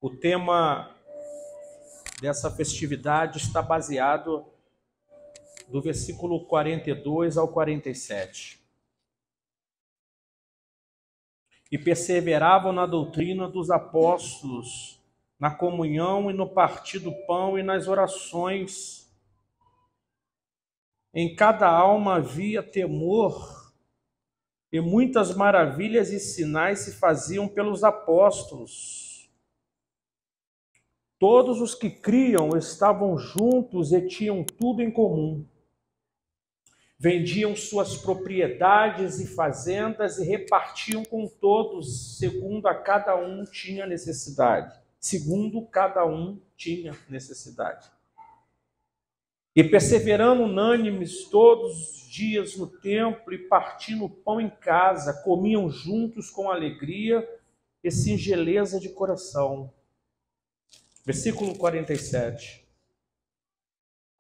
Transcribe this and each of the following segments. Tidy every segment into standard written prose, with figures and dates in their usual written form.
O tema dessa festividade está baseado do versículo 42 ao 47. E perseveravam na doutrina dos apóstolos, na comunhão e no partir do pão e nas orações. Em cada alma havia temor, e muitas maravilhas e sinais se faziam pelos apóstolos. Todos os que criam estavam juntos e tinham tudo em comum. Vendiam suas propriedades e fazendas e repartiam com todos, segundo cada um tinha necessidade. E perseverando unânimes todos os dias no templo e partindo o pão em casa, comiam juntos com alegria e singeleza de coração. Versículo 47.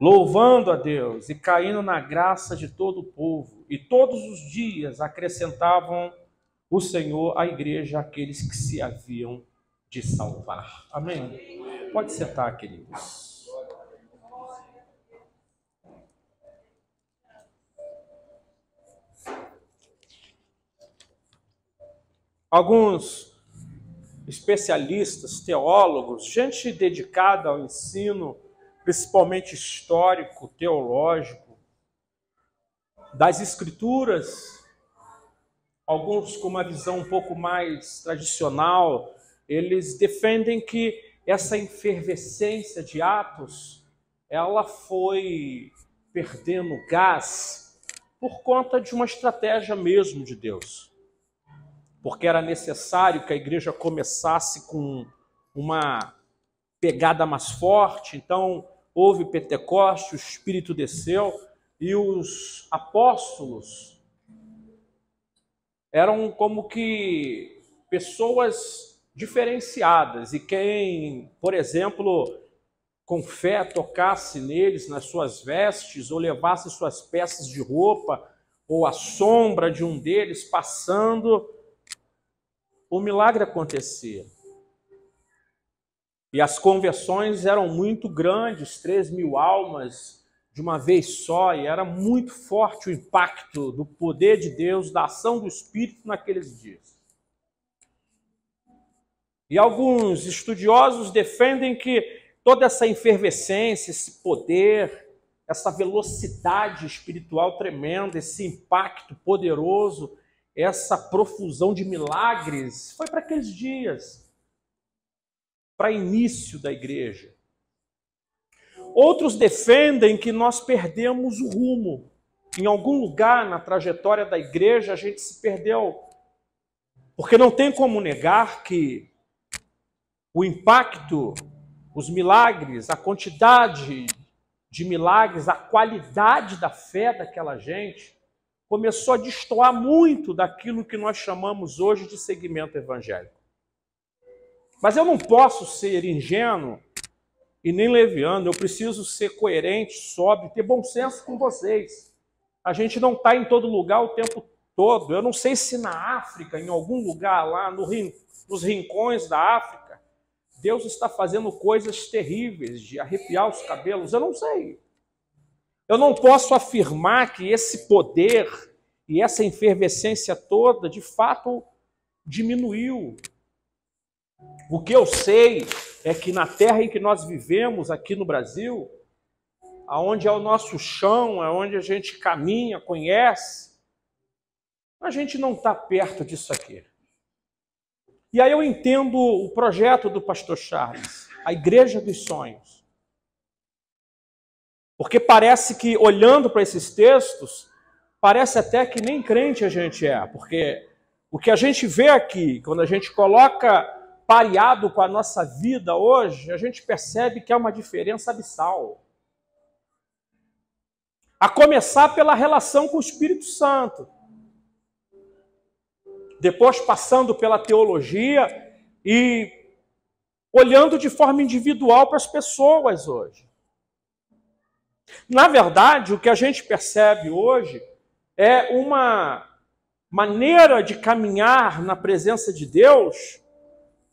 Louvando a Deus e caindo na graça de todo o povo, e todos os dias acrescentavam o Senhor à igreja aqueles que se haviam de salvar. Amém? Pode sentar, queridos. Alguns especialistas, teólogos, gente dedicada ao ensino, principalmente histórico, teológico, das Escrituras, alguns com uma visão um pouco mais tradicional, eles defendem que essa efervescência de Atos, ela foi perdendo gás por conta de uma estratégia mesmo de Deus. Porque era necessário que a igreja começasse com uma pegada mais forte, então houve Pentecoste, o Espírito desceu, e os apóstolos eram como que pessoas diferenciadas, e quem, por exemplo, com fé tocasse neles, nas suas vestes, ou levasse suas peças de roupa, ou a sombra de um deles passando, o milagre acontecia. E as conversões eram muito grandes, 3.000 almas de uma vez só, e era muito forte o impacto do poder de Deus, da ação do Espírito naqueles dias. E alguns estudiosos defendem que toda essa efervescência, esse poder, essa velocidade espiritual tremenda, esse impacto poderoso, essa profusão de milagres foi para aqueles dias, para início da igreja. Outros defendem que nós perdemos o rumo. Em algum lugar na trajetória da igreja a gente se perdeu. Porque não tem como negar que o impacto, os milagres, a quantidade de milagres, a qualidade da fé daquela gente começou a destoar muito daquilo que nós chamamos hoje de segmento evangélico. Mas eu não posso ser ingênuo e nem leviano, eu preciso ser coerente, sóbrio, ter bom senso com vocês. A gente não está em todo lugar o tempo todo. Eu não sei se na África, em algum lugar lá, nos rincões da África, Deus está fazendo coisas terríveis, de arrepiar os cabelos, eu não sei. Eu não posso afirmar que esse poder e essa efervescência toda, de fato, diminuiu. O que eu sei é que na terra em que nós vivemos, aqui no Brasil, aonde é o nosso chão, aonde a gente caminha, conhece, a gente não está perto disso aqui. E aí eu entendo o projeto do pastor Charles, a Igreja dos Sonhos. Porque parece que, olhando para esses textos, parece até que nem crente a gente é. Porque o que a gente vê aqui, quando a gente coloca pareado com a nossa vida hoje, a gente percebe que há uma diferença abissal. A começar pela relação com o Espírito Santo. Depois passando pela teologia e olhando de forma individual para as pessoas hoje. Na verdade, o que a gente percebe hoje é uma maneira de caminhar na presença de Deus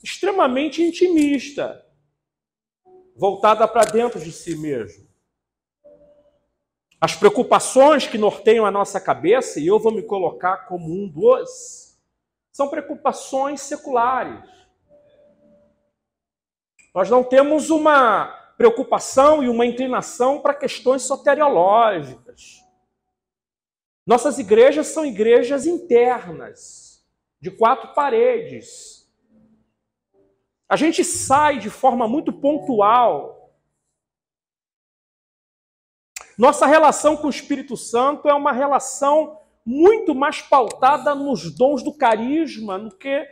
extremamente intimista, voltada para dentro de si mesmo. As preocupações que norteiam a nossa cabeça, e eu vou me colocar como um dos, são preocupações seculares. Nós não temos uma preocupação e uma inclinação para questões soteriológicas. Nossas igrejas são igrejas internas, de 4 paredes. A gente sai de forma muito pontual. Nossa relação com o Espírito Santo é uma relação muito mais pautada nos dons do carisma do que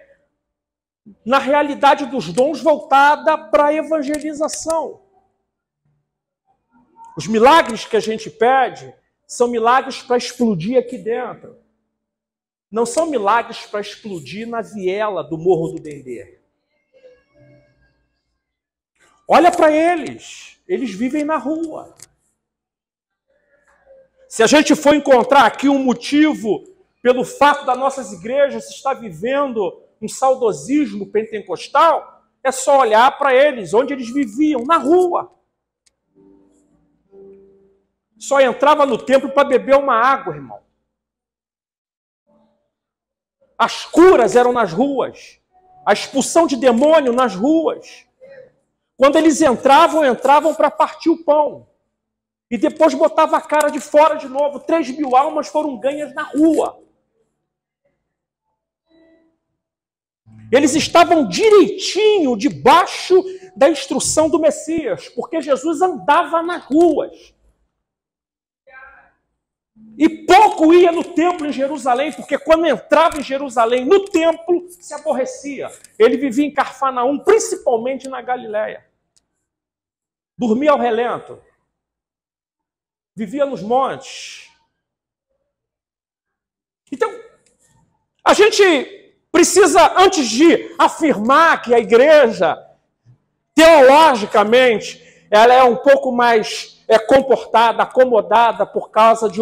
na realidade dos dons voltada para a evangelização. Os milagres que a gente pede são milagres para explodir aqui dentro. Não são milagres para explodir na viela do Morro do Dendê. Olha para eles. Eles vivem na rua. Se a gente for encontrar aqui um motivo pelo fato das nossas igrejas estar vivendo um saudosismo pentecostal, é só olhar para eles, onde eles viviam, na rua. Só entrava no templo para beber uma água, irmão. As curas eram nas ruas. A expulsão de demônio nas ruas. Quando eles entravam para partir o pão. E depois botava a cara de fora de novo. 3.000 almas foram ganhas na rua. Eles estavam direitinho debaixo da instrução do Messias, porque Jesus andava nas ruas. E pouco ia no templo em Jerusalém, porque quando entrava em Jerusalém, no templo, se aborrecia. Ele vivia em Cafarnaum, principalmente na Galileia. Dormia ao relento. Vivia nos montes. Então, a gente precisa, antes de afirmar que a igreja, teologicamente, ela é um pouco mais comportada, acomodada por causa de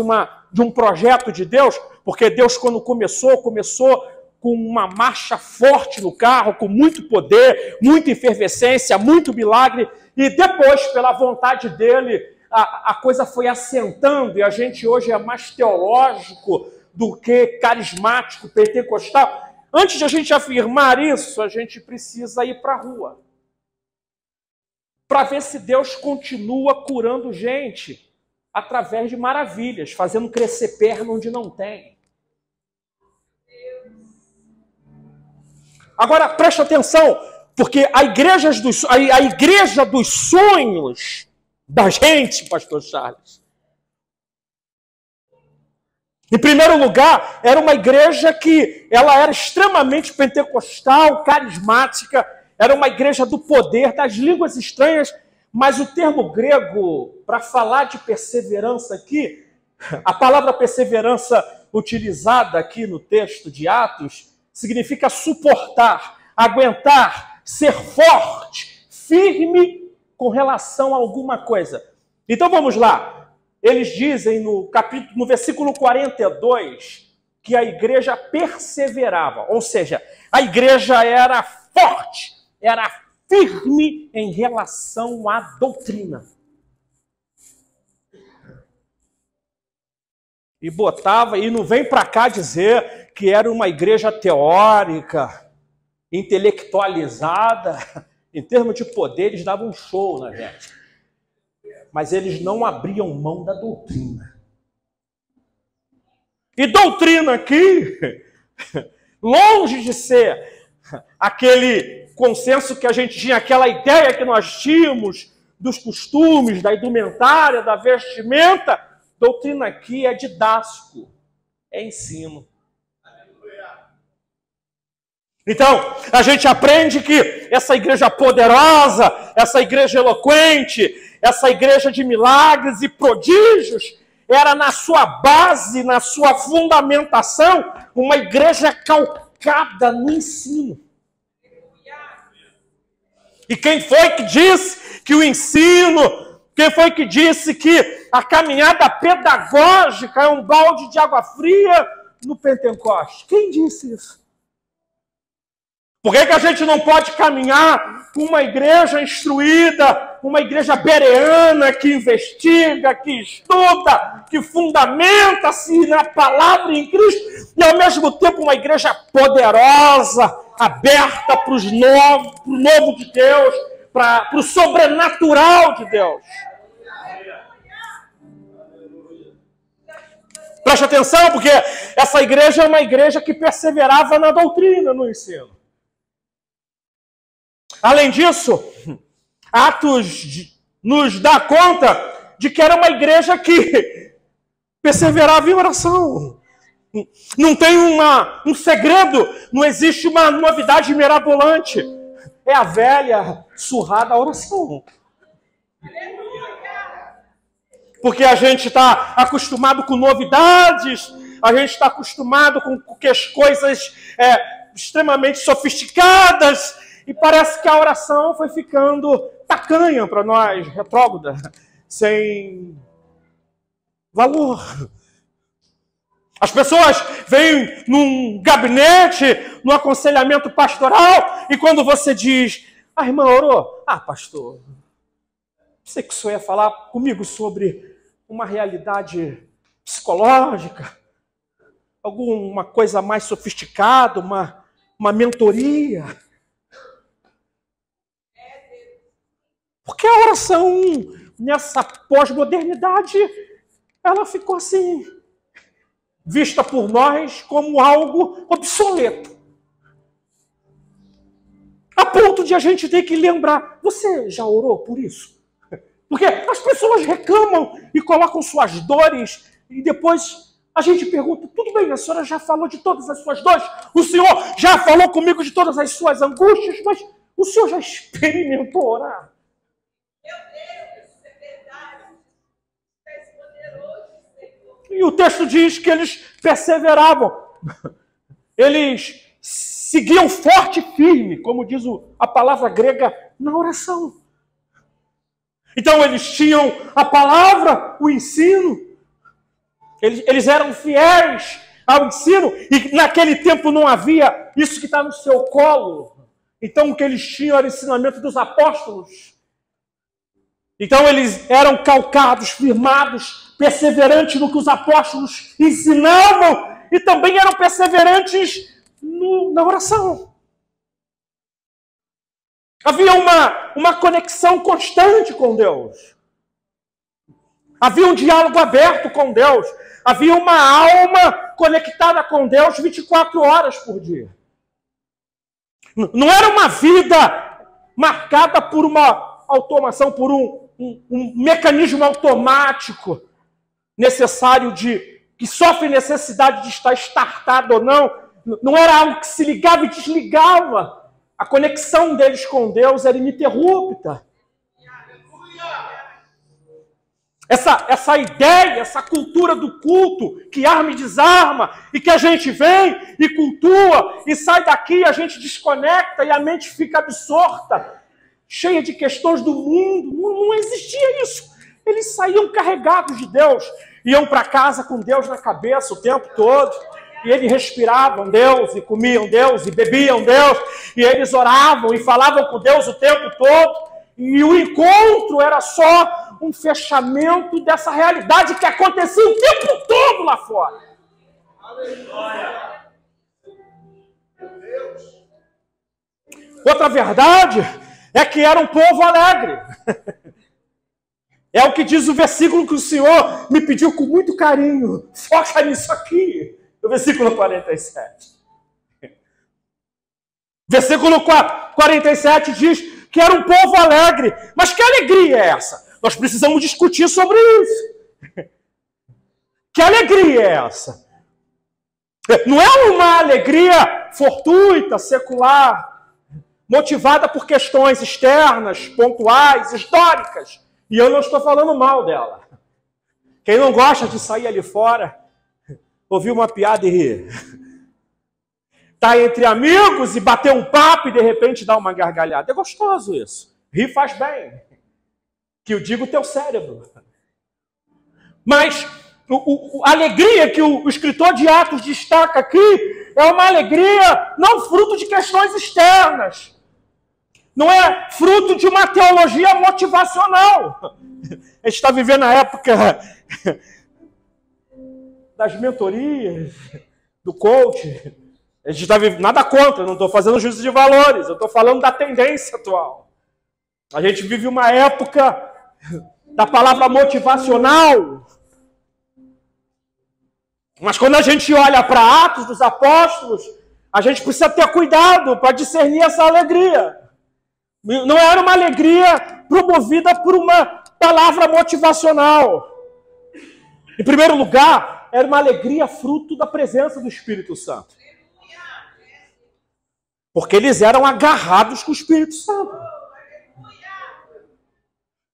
um projeto de Deus, porque Deus, quando começou com uma marcha forte no carro, com muito poder, muita efervescência, muito milagre, e depois, pela vontade dele, a coisa foi assentando, e a gente hoje é mais teológico do que carismático, pentecostal. Antes de a gente afirmar isso, a gente precisa ir para a rua, para ver se Deus continua curando gente através de maravilhas, fazendo crescer perna onde não tem. Agora, preste atenção, porque a igreja dos sonhos da gente, pastor Charles, em primeiro lugar, era uma igreja que ela era extremamente pentecostal, carismática, era uma igreja do poder, das línguas estranhas, mas o termo grego, para falar de perseverança aqui, a palavra perseverança utilizada aqui no texto de Atos, significa suportar, aguentar, ser forte, firme com relação a alguma coisa. Então vamos lá. Eles dizem no versículo 42 que a igreja perseverava, ou seja, a igreja era forte, era firme em relação à doutrina. E não vem para cá dizer que era uma igreja teórica, intelectualizada. Em termos de poder, eles davam um show na gente. Mas eles não abriam mão da doutrina. E doutrina aqui, longe de ser aquele consenso que a gente tinha, aquela ideia que nós tínhamos dos costumes, da indumentária, da vestimenta, doutrina aqui é didático, é ensino. Então, a gente aprende que essa igreja poderosa, essa igreja eloquente, essa igreja de milagres e prodígios, era na sua base, na sua fundamentação, uma igreja calcada no ensino. E quem foi que disse que o ensino, quem foi que disse que a caminhada pedagógica é um balde de água fria no Pentecoste? Quem disse isso? Por que a gente não pode caminhar com uma igreja instruída, uma igreja bereana que investiga, que estuda, que fundamenta-se na palavra em Cristo, e ao mesmo tempo uma igreja poderosa, aberta para o novo de Deus, para o sobrenatural de Deus? Preste atenção, porque essa igreja é uma igreja que perseverava na doutrina, no ensino. Além disso, Atos nos dá conta de que era uma igreja que perseverava em oração. Não tem um segredo, não existe uma novidade mirabolante. É a velha, surrada oração. Porque a gente está acostumado com novidades, a gente está acostumado com as coisas extremamente sofisticadas, e parece que a oração foi ficando tacanha para nós, retrógrada, sem valor. As pessoas vêm num gabinete, num aconselhamento pastoral, e quando você diz, a irmã orou? Ah, pastor, sei que o senhor ia falar comigo sobre uma realidade psicológica, alguma coisa mais sofisticada, uma mentoria. Porque a oração, nessa pós-modernidade, ela ficou assim, vista por nós como algo obsoleto. A ponto de a gente ter que lembrar, você já orou por isso? Porque as pessoas reclamam e colocam suas dores, e depois a gente pergunta, tudo bem, a senhora já falou de todas as suas dores, o senhor já falou comigo de todas as suas angústias, mas o senhor já experimentou orar? E o texto diz que eles perseveravam. Eles seguiam forte e firme, como diz a palavra grega, na oração. Então eles tinham a palavra, o ensino. Eles eram fiéis ao ensino. E naquele tempo não havia isso que está no seu colo. Então o que eles tinham era o ensinamento dos apóstolos. Então eles eram calcados, firmados, perseverantes no que os apóstolos ensinavam e também eram perseverantes na oração. Havia uma conexão constante com Deus. Havia um diálogo aberto com Deus. Havia uma alma conectada com Deus 24 horas por dia. Não era uma vida marcada por uma automação, por um mecanismo automático necessário que sofre necessidade de estar startado ou não. Não era algo que se ligava e desligava. A conexão deles com Deus era ininterrupta. Essa ideia, essa cultura do culto que arma e desarma, e que a gente vem e cultua, e sai daqui, a gente desconecta e a mente fica absorta, cheia de questões do mundo. Não existia isso. Eles saíam carregados de Deus, iam para casa com Deus na cabeça o tempo todo, e eles respiravam Deus, e comiam Deus, e bebiam Deus, e eles oravam e falavam com Deus o tempo todo, e o encontro era só um fechamento dessa realidade que acontecia o tempo todo lá fora. Aleluia. Outra verdade é que era um povo alegre. É o que diz o versículo que o Senhor me pediu com muito carinho. Foca nisso aqui. O versículo 47. Versículo 47 diz que era um povo alegre. Mas que alegria é essa? Nós precisamos discutir sobre isso. Que alegria é essa? Não é uma alegria fortuita, secular, motivada por questões externas, pontuais, históricas. E eu não estou falando mal dela. Quem não gosta de sair ali fora, ouvir uma piada e rir. Tá entre amigos e bater um papo e de repente dar uma gargalhada. É gostoso isso. Rir faz bem. Que eu digo o teu cérebro. Mas a alegria que o escritor de Atos destaca aqui é uma alegria não fruto de questões externas. Não é fruto de uma teologia motivacional. A gente está vivendo a época das mentorias, do coach. A gente está vivendo, nada contra, não estou fazendo juízo de valores, eu estou falando da tendência atual. A gente vive uma época da palavra motivacional. Mas quando a gente olha para Atos dos Apóstolos, a gente precisa ter cuidado para discernir essa alegria. Não era uma alegria promovida por uma palavra motivacional. Em primeiro lugar, era uma alegria fruto da presença do Espírito Santo. Porque eles eram agarrados com o Espírito Santo.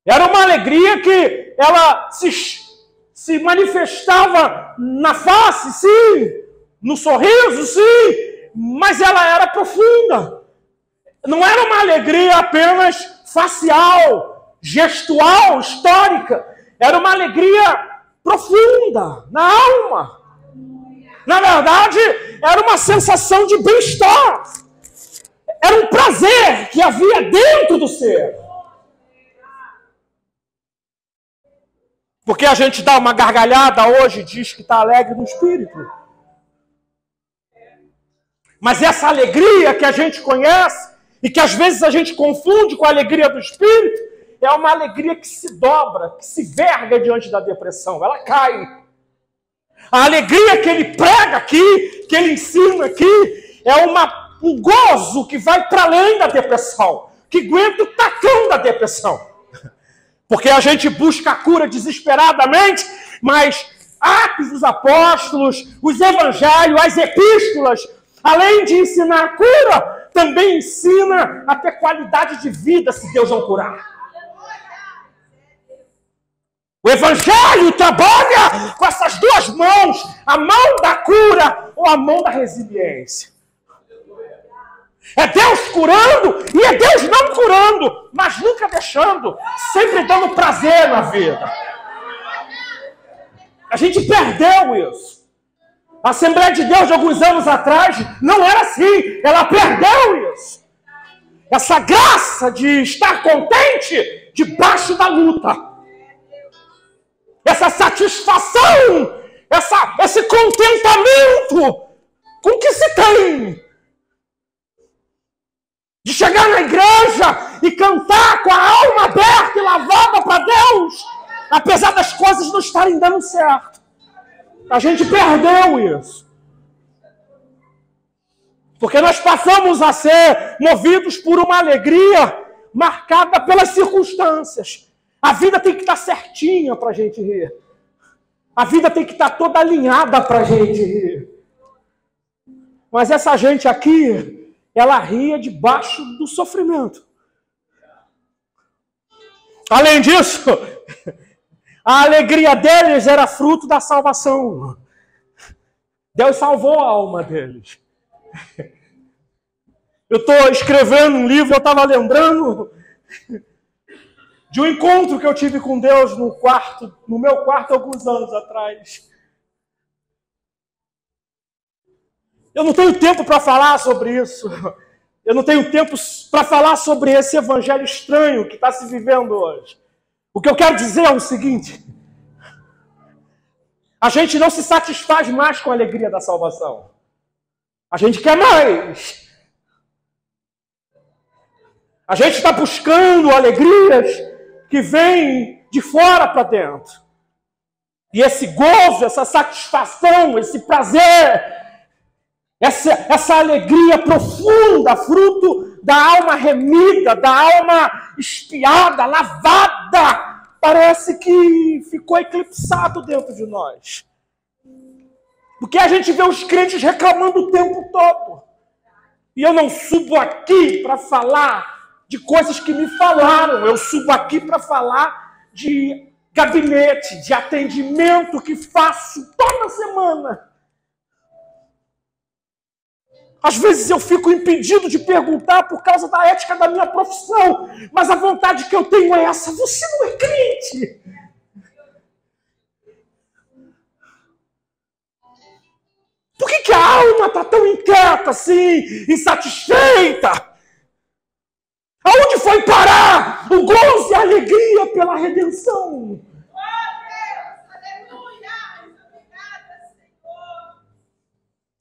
Era uma alegria que ela se manifestava na face, sim, no sorriso, sim, mas ela era profunda. Não era uma alegria apenas facial, gestual, histórica. Era uma alegria profunda, na alma. Na verdade, era uma sensação de bem-estar. Era um prazer que havia dentro do ser. Porque a gente dá uma gargalhada hoje e diz que está alegre no espírito. Mas essa alegria que a gente conhece e que às vezes a gente confunde com a alegria do espírito, é uma alegria que se dobra, que se verga diante da depressão. Ela cai. A alegria que ele prega aqui, que ele ensina aqui, é um gozo que vai para além da depressão, que aguenta o tacão da depressão. Porque a gente busca a cura desesperadamente, mas Atos dos Apóstolos, os Evangelhos, as Epístolas, além de ensinar a cura, também ensina a ter qualidade de vida se Deus não curar. O Evangelho trabalha com essas duas mãos, a mão da cura ou a mão da resiliência. É Deus curando e é Deus não curando, mas nunca deixando, sempre dando prazer na vida. A gente perdeu isso. A Assembleia de Deus de alguns anos atrás não era assim, ela perdeu isso. Essa graça de estar contente debaixo da luta. Essa satisfação, esse contentamento com o que se tem. De chegar na igreja e cantar com a alma aberta e lavada para Deus, apesar das coisas não estarem dando certo. A gente perdeu isso. Porque nós passamos a ser movidos por uma alegria marcada pelas circunstâncias. A vida tem que estar certinha para a gente rir. A vida tem que estar toda alinhada para a gente rir. Mas essa gente aqui, ela ria debaixo do sofrimento. Além disso, a alegria deles era fruto da salvação. Deus salvou a alma deles. Eu estou escrevendo um livro, eu estava lembrando de um encontro que eu tive com Deus no meu quarto alguns anos atrás. Eu não tenho tempo para falar sobre isso. Eu não tenho tempo para falar sobre esse evangelho estranho que está se vivendo hoje. O que eu quero dizer é o seguinte: a gente não se satisfaz mais com a alegria da salvação. A gente quer mais. A gente está buscando alegrias que vêm de fora para dentro. E esse gozo, essa satisfação, esse prazer, essa alegria profunda, fruto da alma remida, da alma espiada, lavada, parece que ficou eclipsado dentro de nós. Porque a gente vê os crentes reclamando o tempo todo. E eu não subo aqui para falar de coisas que me falaram. Eu subo aqui para falar de gabinete, de atendimento que faço toda semana. Às vezes eu fico impedido de perguntar por causa da ética da minha profissão. Mas a vontade que eu tenho é essa: você não é crente. Por que a alma está tão inquieta assim, insatisfeita? Aonde foi parar o gozo e a alegria pela redenção?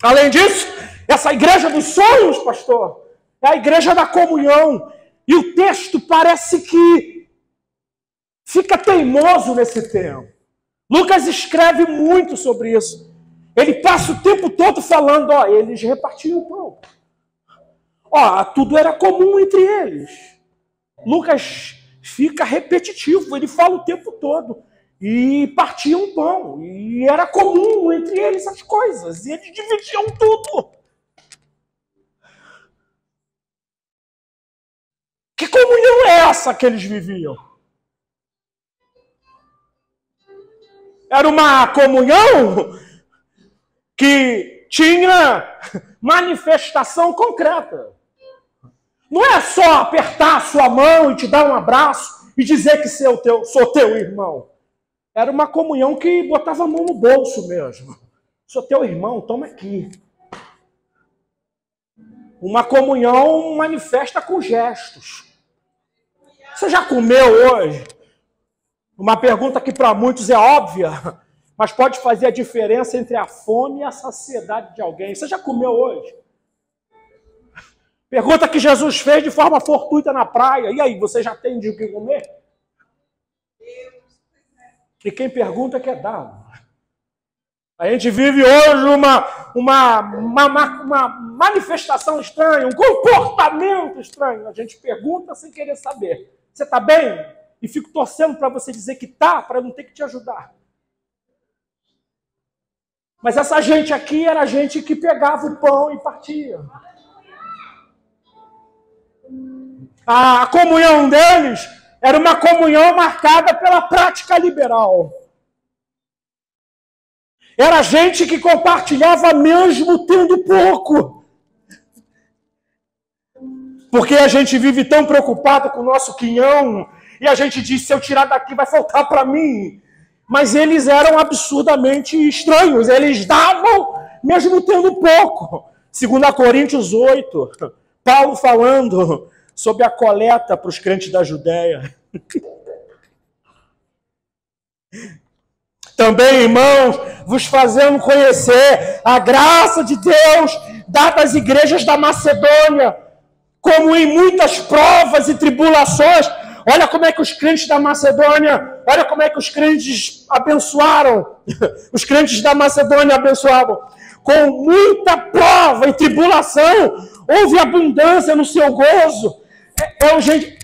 Além disso, essa igreja dos sonhos, pastor, é a igreja da comunhão. E o texto parece que fica teimoso nesse tempo. Lucas escreve muito sobre isso. Ele passa o tempo todo falando, eles repartiam o pão. Tudo era comum entre eles. Lucas fica repetitivo, ele fala o tempo todo. E partiam o pão. E era comum entre eles as coisas. E eles dividiam tudo. Que comunhão é essa que eles viviam? Era uma comunhão que tinha manifestação concreta. Não é só apertar a sua mão e te dar um abraço e dizer que sou teu irmão. Era uma comunhão que botava a mão no bolso mesmo. Sou teu irmão, toma aqui. Uma comunhão manifesta com gestos. Você já comeu hoje? Uma pergunta que para muitos é óbvia, mas pode fazer a diferença entre a fome e a saciedade de alguém. Você já comeu hoje? Pergunta que Jesus fez de forma fortuita na praia. E aí, você já tem de o que comer? E quem pergunta quer dar. A gente vive hoje uma manifestação estranha, um comportamento estranho. A gente pergunta sem querer saber. Você está bem? E fico torcendo para você dizer que está, para não ter que te ajudar. Mas essa gente aqui era gente que pegava o pão e partia. A comunhão deles era uma comunhão marcada pela prática liberal. Era gente que compartilhava mesmo tendo pouco. Porque a gente vive tão preocupado com o nosso quinhão e a gente diz, se eu tirar daqui vai faltar para mim. Mas eles eram absurdamente estranhos. Eles davam mesmo tendo pouco. 2 Coríntios 8, Paulo falando sobre a coleta para os crentes da Judéia. Também, irmãos, vos fazendo conhecer a graça de Deus dada às igrejas da Macedônia, como em muitas provas e tribulações. Olha como é que os crentes da Macedônia, olha como é que os crentes abençoaram. Os crentes da Macedônia abençoavam. Com muita prova e tribulação, houve abundância no seu gozo.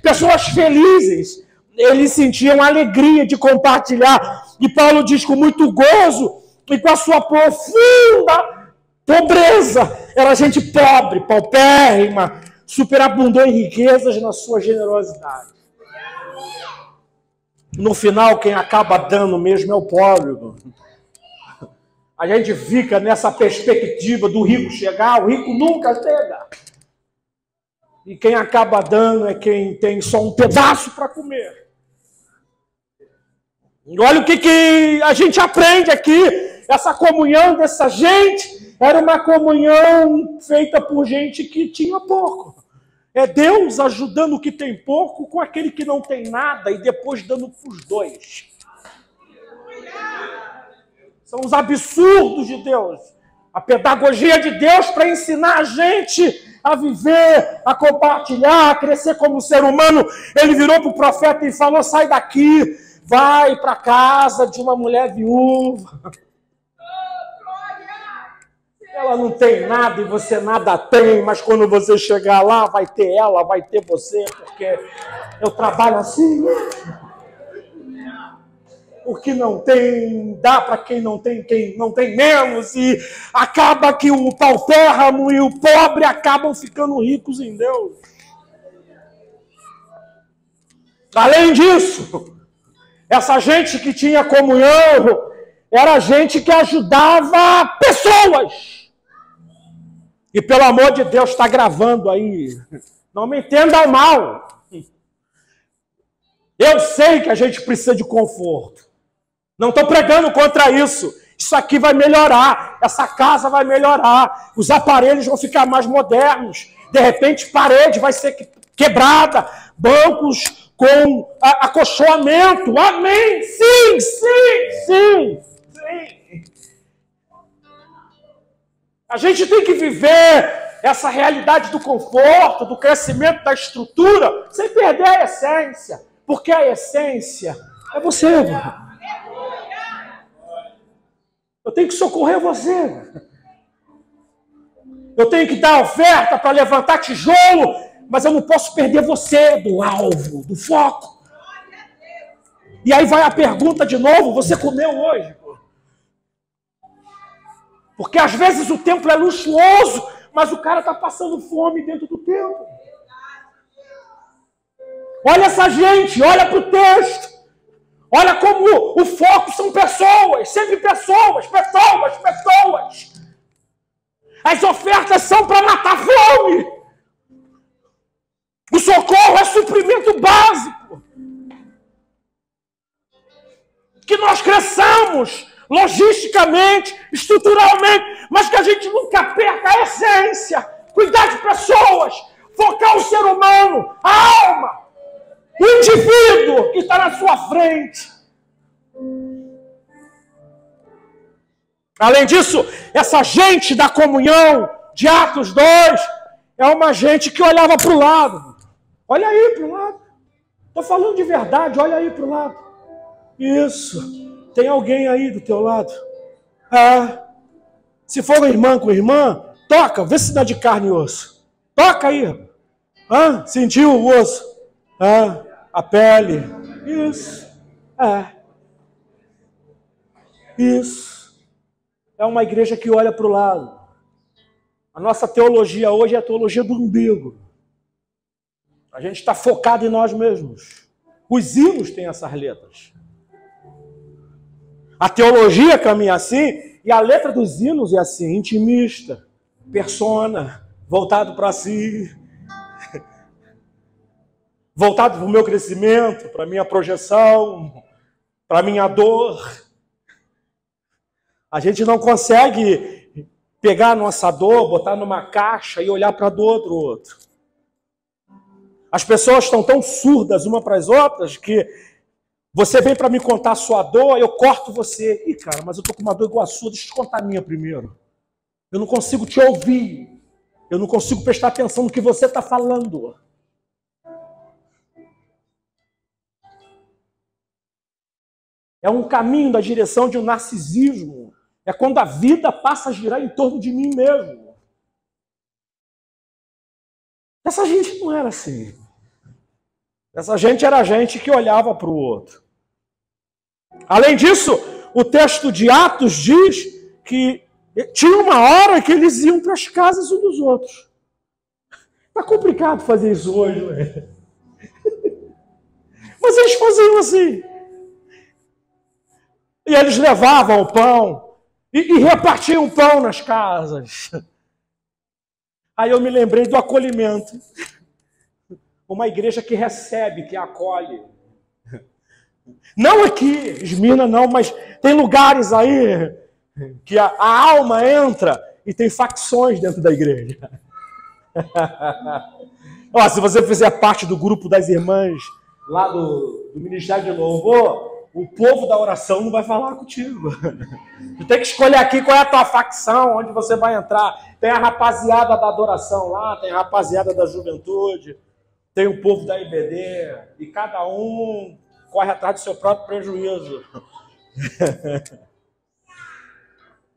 Pessoas felizes. Eles sentiam alegria de compartilhar. E Paulo diz com muito gozo e com a sua profunda pobreza. Era gente pobre, paupérrima, superabundou em riquezas na sua generosidade. No final, quem acaba dando mesmo é o pobre. A gente fica nessa perspectiva do rico chegar, o rico nunca chega. E quem acaba dando é quem tem só um pedaço para comer. E olha o que a gente aprende aqui. Essa comunhão dessa gente era uma comunhão feita por gente que tinha pouco. É Deus ajudando o que tem pouco com aquele que não tem nada e depois dando para os dois. São os absurdos de Deus. A pedagogia de Deus para ensinar a gente a viver, a compartilhar, a crescer como ser humano. Ele virou para o profeta e falou, sai daqui, vai para a casa de uma mulher viúva. Ela não tem nada e você nada tem, mas quando você chegar lá, vai ter ela, vai ter você, porque eu trabalho assim. O que não tem, dá para quem não tem menos, e acaba que o paupérrimo e o pobre acabam ficando ricos em Deus. Além disso, essa gente que tinha comunhão era gente que ajudava pessoas. E pelo amor de Deus, está gravando aí. Não me entenda mal. Eu sei que a gente precisa de conforto. Não estou pregando contra isso. Isso aqui vai melhorar, essa casa vai melhorar, os aparelhos vão ficar mais modernos, de repente parede vai ser quebrada, bancos com acolchoamento, amém, sim, sim, sim, sim. A gente tem que viver essa realidade do conforto, do crescimento da estrutura, sem perder a essência, porque a essência é você, irmão. Eu tenho que socorrer você. Eu tenho que dar oferta para levantar tijolo, mas eu não posso perder você do alvo, do foco. E aí vai a pergunta de novo, você comeu hoje? Porque às vezes o templo é luxuoso, mas o cara está passando fome dentro do templo. Olha essa gente, olha para o texto. Olha como o foco são pessoas, sempre pessoas, pessoas, pessoas. As ofertas são para matar fome. O socorro é suprimento básico. Que nós cresçamos logisticamente, estruturalmente, mas que a gente nunca perca a essência. Cuidar de pessoas, focar o ser humano, a alma. O indivíduo que está na sua frente. Além disso, essa gente da comunhão de Atos 2 é uma gente que olhava para o lado. Olha aí para o lado. Estou falando de verdade, olha aí para o lado. Isso. Tem alguém aí do teu lado? Se for uma irmã com irmã, toca, vê se dá de carne e osso. Toca aí. Sentiu o osso? A pele. Isso. Isso. É uma igreja que olha para o lado. A nossa teologia hoje é a teologia do umbigo. A gente está focado em nós mesmos. Os hinos têm essas letras. A teologia caminha assim, e a letra dos hinos é assim, intimista, persona, voltado para si, voltado para o meu crescimento, para a minha projeção, para a minha dor. A gente não consegue pegar a nossa dor, botar numa caixa e olhar para a dor do outro. As pessoas estão tão surdas uma para as outras que você vem para me contar a sua dor, eu corto você. Ih, cara, mas eu estou com uma dor igual a sua, deixa eu te contar a minha primeiro. Eu não consigo te ouvir. Eu não consigo prestar atenção no que você está falando. É um caminho da direção de um narcisismo. É quando a vida passa a girar em torno de mim mesmo. Essa gente não era assim. Essa gente era gente que olhava para o outro. Além disso, o texto de Atos diz que tinha uma hora que eles iam para as casas uns dos outros. Está complicado fazer isso hoje, não é? Mas eles faziam assim. E eles levavam o pão e repartiam o pão nas casas. Aí eu me lembrei do acolhimento. Uma igreja que recebe, que acolhe. Não aqui, Esmirna não, mas tem lugares aí que a alma entra e tem facções dentro da igreja. Se você fizer parte do grupo das irmãs lá do Ministério de Louvor, o povo da oração não vai falar contigo. Tu tem que escolher aqui qual é a tua facção, onde você vai entrar. Tem a rapaziada da adoração lá, tem a rapaziada da juventude, tem o povo da IBD, e cada um corre atrás do seu próprio prejuízo.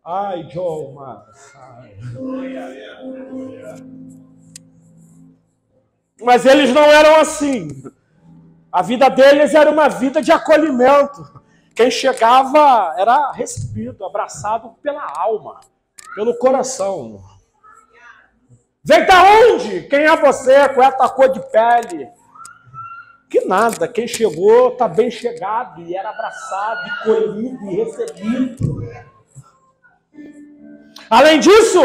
Ai, Joe, mas eles não eram assim. A vida deles era uma vida de acolhimento. Quem chegava era recebido, abraçado pela alma, pelo coração. Vem da onde? Quem é você? Qual é a tua cor de pele? Que nada. Quem chegou está bem chegado e era abraçado, e colhido e recebido. Além disso,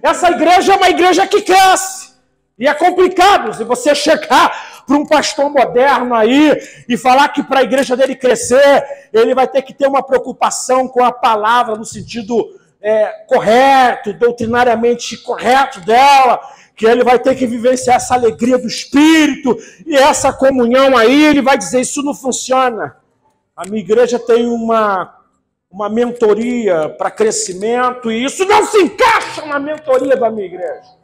essa igreja é uma igreja que cresce. E é complicado se você chegar para um pastor moderno aí e falar que para a igreja dele crescer, ele vai ter que ter uma preocupação com a palavra no sentido correto, doutrinariamente correto dela, que ele vai ter que vivenciar essa alegria do Espírito e essa comunhão aí, ele vai dizer, isso não funciona. A minha igreja tem uma mentoria para crescimento e isso não se encaixa na mentoria da minha igreja.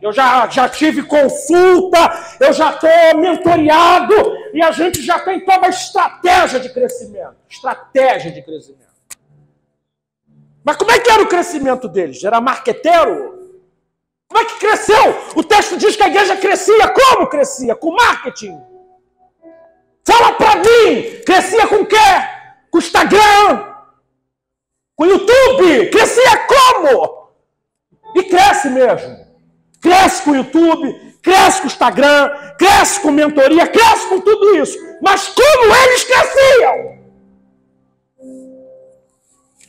Eu já tive consulta, eu já estou mentoriado e a gente já tem toda a estratégia de crescimento. Estratégia de crescimento. Mas como é que era o crescimento deles? Era marqueteiro? Como é que cresceu? O texto diz que a igreja crescia. Como crescia? Com marketing. Fala pra mim! Crescia com o quê? Com o Instagram? Com o YouTube? Crescia como? E cresce mesmo. Cresce com o YouTube, cresce com o Instagram, cresce com mentoria, cresce com tudo isso. Mas como eles cresciam?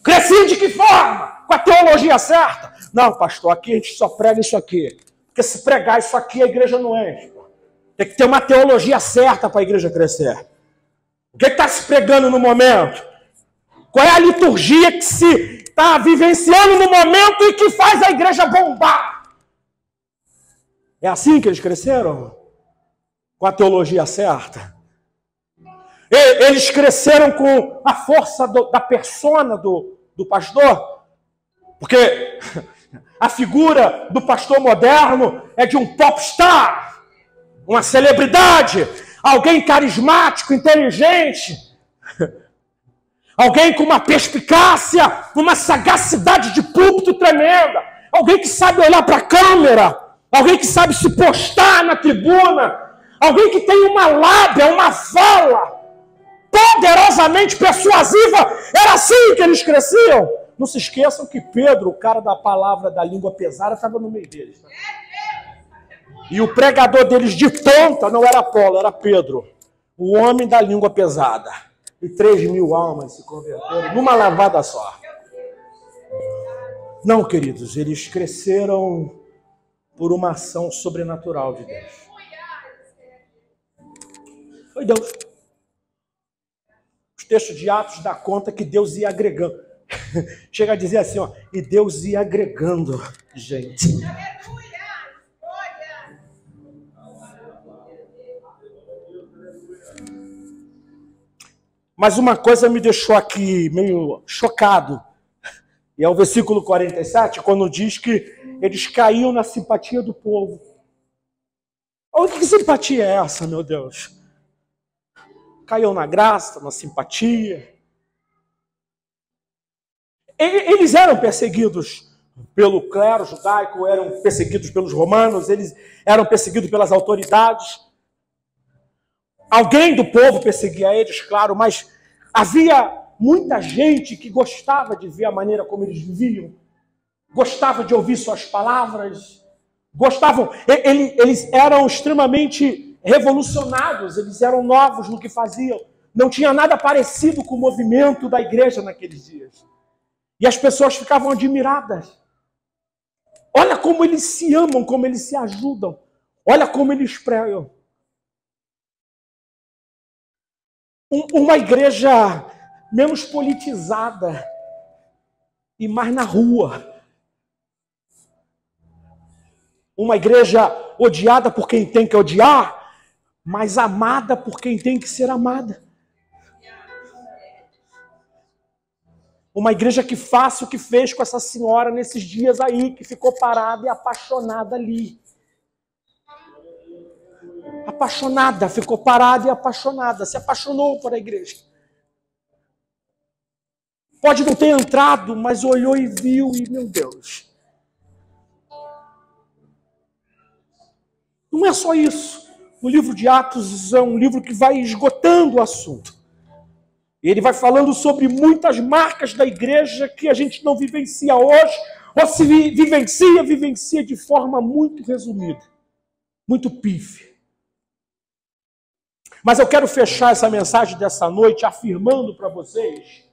Cresciam de que forma? Com a teologia certa? Não, pastor, aqui a gente só prega isso aqui. Porque se pregar isso aqui, a igreja não enche. Tem que ter uma teologia certa para a igreja crescer. O que está se pregando no momento? Qual é a liturgia que se está vivenciando no momento e que faz a igreja bombar? É assim que eles cresceram? Com a teologia certa? Eles cresceram com a força da persona do pastor? Porque a figura do pastor moderno é de um popstar, uma celebridade, alguém carismático, inteligente, alguém com uma perspicácia, uma sagacidade de púlpito tremenda, alguém que sabe olhar para a câmera, alguém que sabe se postar na tribuna, alguém que tem uma lábia, uma fala poderosamente persuasiva. Era assim que eles cresciam. Não se esqueçam que Pedro, o cara da palavra da língua pesada, estava no meio deles. Tá? E o pregador deles de ponta não era Apolo, era Pedro, o homem da língua pesada. E 3.000 almas se converteram numa lavada só. Não, queridos, eles cresceram por uma ação sobrenatural de Deus. Foi Deus. Os textos de Atos dão conta que Deus ia agregando. Chega a dizer assim, ó, e Deus ia agregando gente. Mas uma coisa me deixou aqui meio chocado. E é o versículo 47, quando diz que eles caíam na simpatia do povo. Olha que simpatia é essa, meu Deus? Caiu na graça, na simpatia. Eles eram perseguidos pelo clero judaico, eram perseguidos pelos romanos, eles eram perseguidos pelas autoridades. Alguém do povo perseguia eles, claro, mas havia muita gente que gostava de ver a maneira como eles viviam, gostava de ouvir suas palavras, gostavam. Eles eram extremamente revolucionados, eles eram novos no que faziam. Não tinha nada parecido com o movimento da igreja naqueles dias. E as pessoas ficavam admiradas. Olha como eles se amam, como eles se ajudam. Olha como eles pregam. Uma igreja menos politizada e mais na rua. Uma igreja odiada por quem tem que odiar, mas amada por quem tem que ser amada. Uma igreja que faça o que fez com essa senhora nesses dias aí, que ficou parada e apaixonada ali. Apaixonada, ficou parada e apaixonada, se apaixonou por a igreja. Pode não ter entrado, mas olhou e viu, e meu Deus. Não é só isso. O livro de Atos é um livro que vai esgotando o assunto. Ele vai falando sobre muitas marcas da igreja que a gente não vivencia hoje, ou se vivencia de forma muito resumida, muito pífia. Mas eu quero fechar essa mensagem dessa noite afirmando para vocês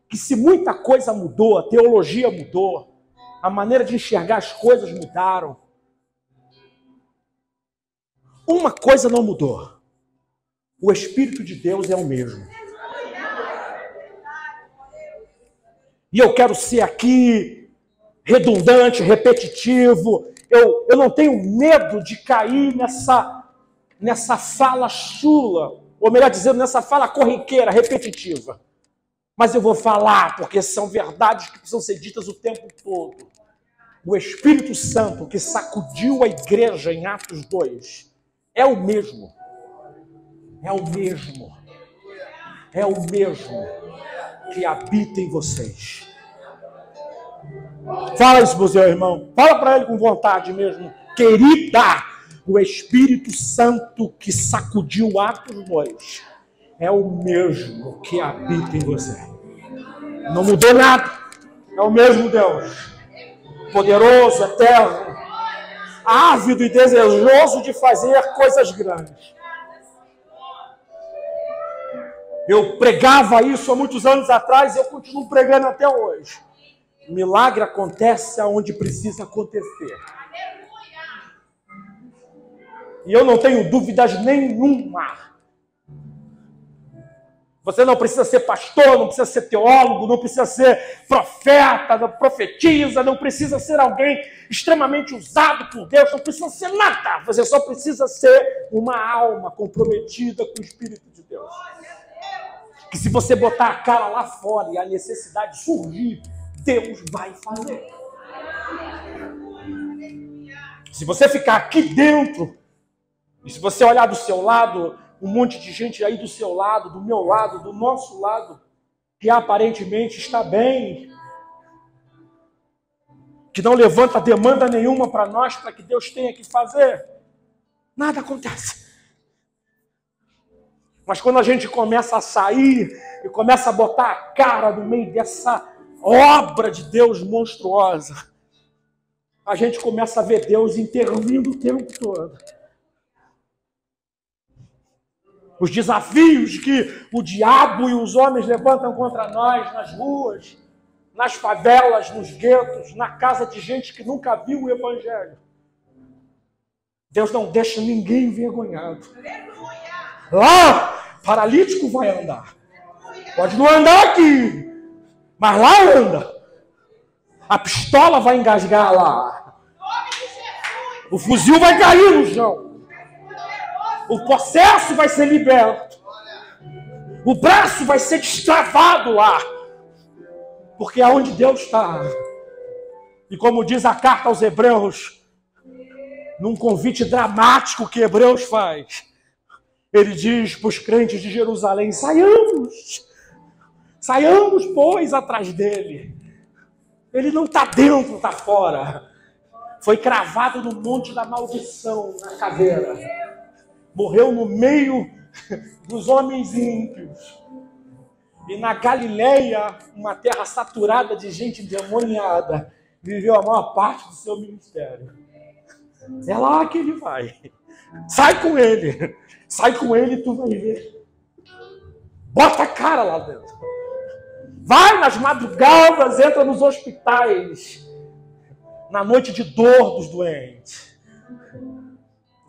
que se muita coisa mudou, a teologia mudou, a maneira de enxergar as coisas mudaram, Uma coisa não mudou. O Espírito de Deus é o mesmo. E eu quero ser aqui redundante, repetitivo. Eu não tenho medo de cair nessa fala chula, ou melhor dizendo, nessa fala corriqueira, repetitiva. Mas eu vou falar, porque são verdades que precisam ser ditas o tempo todo. O Espírito Santo que sacudiu a igreja em Atos 2 é o mesmo. É o mesmo. É o mesmo que habita em vocês. Fala isso pro seu irmão. Fala para ele com vontade mesmo. Querida, o Espírito Santo que sacudiu Atos 2 é o mesmo que habita em você. Não mudou nada. É o mesmo Deus. Poderoso, eterno, ávido e desejoso de fazer coisas grandes. Eu pregava isso há muitos anos atrás e eu continuo pregando até hoje. Milagre acontece aonde precisa acontecer. E eu não tenho dúvidas nenhuma. Você não precisa ser pastor, não precisa ser teólogo, não precisa ser profeta, não profetiza, não precisa ser alguém extremamente usado por Deus, não precisa ser nada. Você só precisa ser uma alma comprometida com o Espírito de Deus. Que se você botar a cara lá fora e a necessidade surgir, Deus vai fazer. Se você ficar aqui dentro, e se você olhar do seu lado, um monte de gente aí do seu lado, do meu lado, do nosso lado, que aparentemente está bem, que não levanta demanda nenhuma para nós, para que Deus tenha que fazer, nada acontece. Mas quando a gente começa a sair e começa a botar a cara no meio dessa obra de Deus monstruosa, a gente começa a ver Deus intervindo o tempo todo. Os desafios que o diabo e os homens levantam contra nós nas ruas, nas favelas, nos guetos, na casa de gente que nunca viu o Evangelho. Deus não deixa ninguém envergonhado. Lá, paralítico vai andar. Pode não andar aqui, mas lá anda. A pistola vai engasgar lá. O fuzil vai cair no chão. O possesso vai ser liberto. O braço vai ser destravado lá. Porque é onde Deus está. E como diz a carta aos Hebreus, num convite dramático que Hebreus faz, ele diz para os crentes de Jerusalém: saiamos, pois, atrás dele. Ele não está dentro, está fora. Foi cravado no monte da maldição, na caveira. Morreu no meio dos homens ímpios. E na Galileia, uma terra saturada de gente endemoniada, viveu a maior parte do seu ministério. É lá que ele vai. Sai com ele e tu vai ver. Bota a cara lá dentro. Vai nas madrugadas, entra nos hospitais, na noite de dor dos doentes.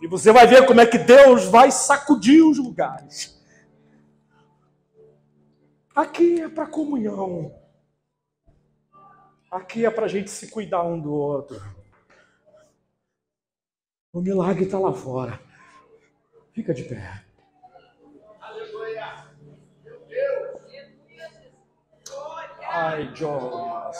E você vai ver como é que Deus vai sacudir os lugares. Aqui é para comunhão. Aqui é para a gente se cuidar um do outro. O milagre está lá fora. Fica de pé. Aleluia. Meu Deus. Ai, Jones.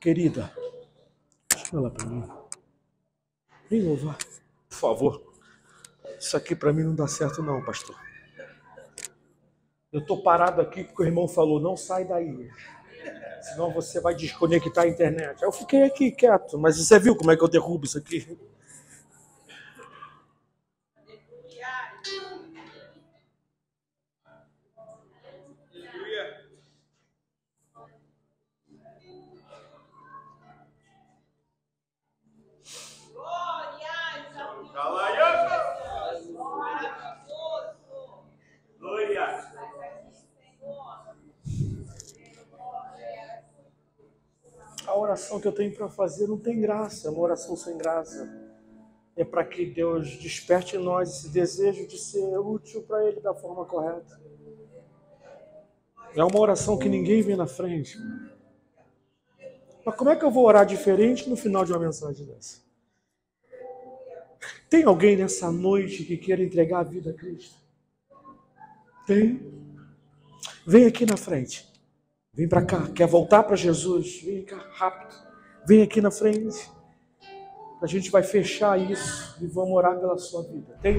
Querida, fala para mim. Vem louvar, por favor. Isso aqui para mim não dá certo não, pastor. Eu estou parado aqui porque o irmão falou, não sai daí. Senão você vai desconectar a internet. Eu fiquei aqui quieto, mas você viu como é que eu derrubo isso aqui? oração que eu tenho para fazer não tem graça, é uma oração sem graça. É para que Deus desperte em nós esse desejo de ser útil para Ele da forma correta. É uma oração que ninguém vê na frente. Mas como é que eu vou orar diferente no final de uma mensagem dessa? Tem alguém nessa noite que queira entregar a vida a Cristo? Tem? Vem aqui na frente. Vem para cá. Quer voltar para Jesus? Vem cá, rápido. Vem aqui na frente. A gente vai fechar isso e vamos orar pela sua vida. Tem?